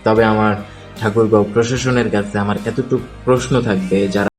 তবে আমার ঠাকুরগাঁও প্রশাসনের কাছে আমার এতটুকু প্রশ্ন থাকবে, যারা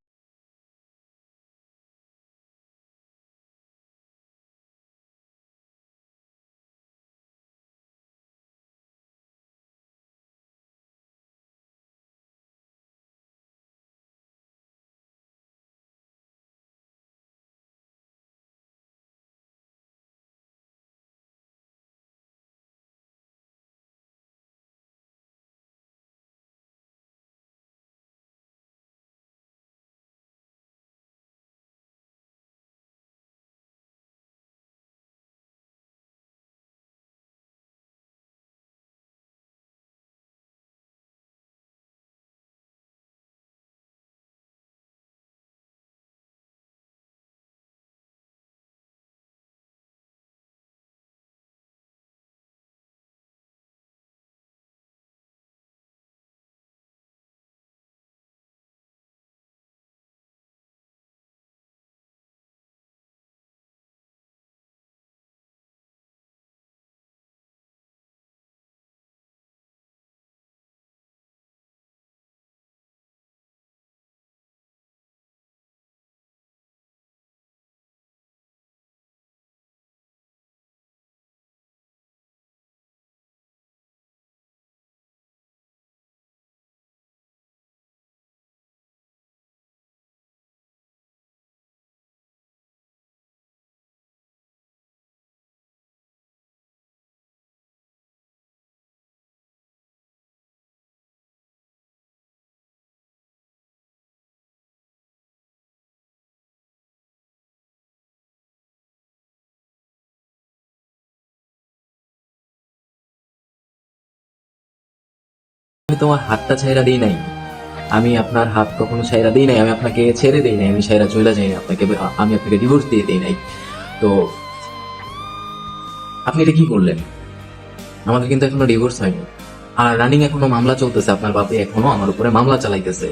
আমি তোমার হাতটা ছাইড়া দিই নাই, আমি আপনার হাত কখনো ছাইড়া দিই নাই, আমি আপনাকে ছেড়ে দিই নাই, আমি ছাইড়া চলে যাই আপনাকে, আমি আপনাকে ডিভোর্স দিয়ে দিই নাই। তো আপনি এটা কি করলেন? আমাদের কিন্তু এখনো ডিভোর্স হয়নি, আর রানিং এখনো মামলা চলতেছে, আপনার বাপে এখনো আমার উপরে মামলা চালাইতেছে।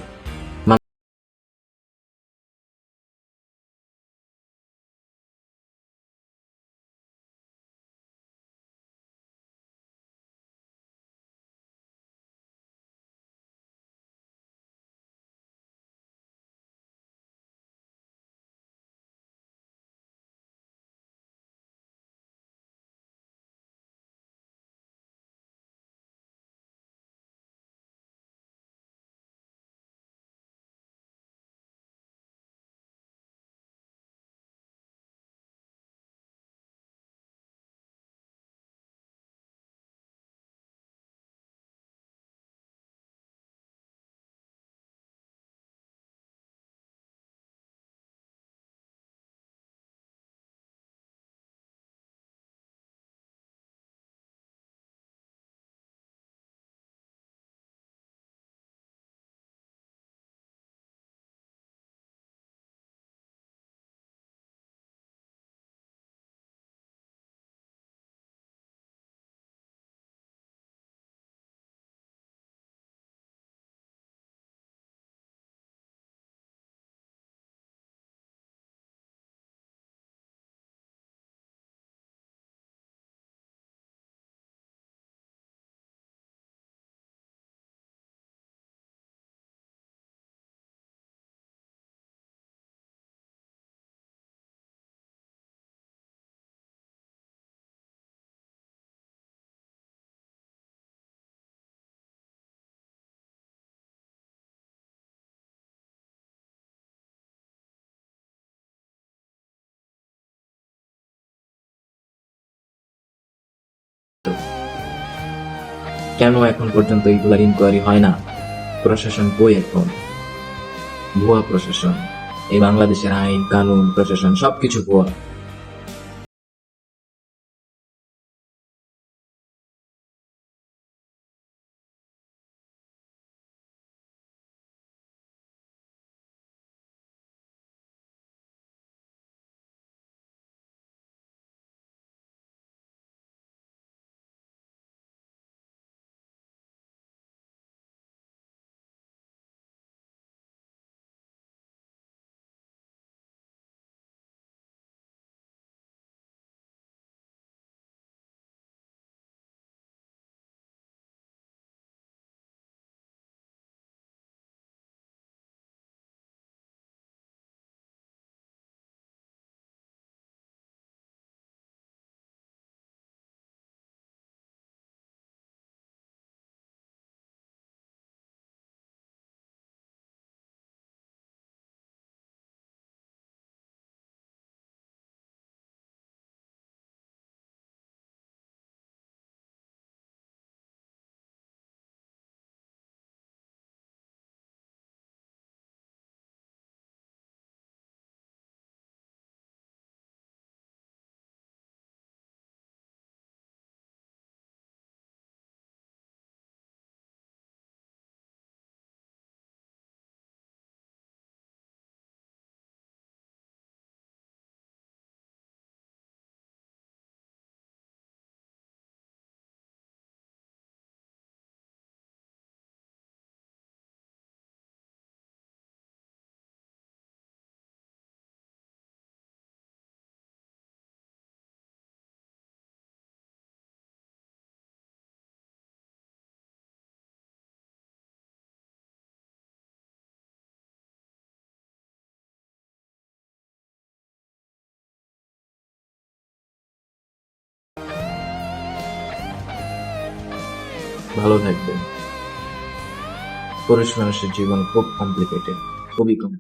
কেন এখন পর্যন্ত এইগুলার ইনকোয়ারি হয় না? প্রশাসন কই এখন? ভুয়া প্রশাসন। এই বাংলাদেশের আইন কানুন প্রশাসন সবকিছু ভুয়া। ভালো থাকবেন। পুরুষ মানুষের জীবন খুব কমপ্লিকেটেড, খুবই কম।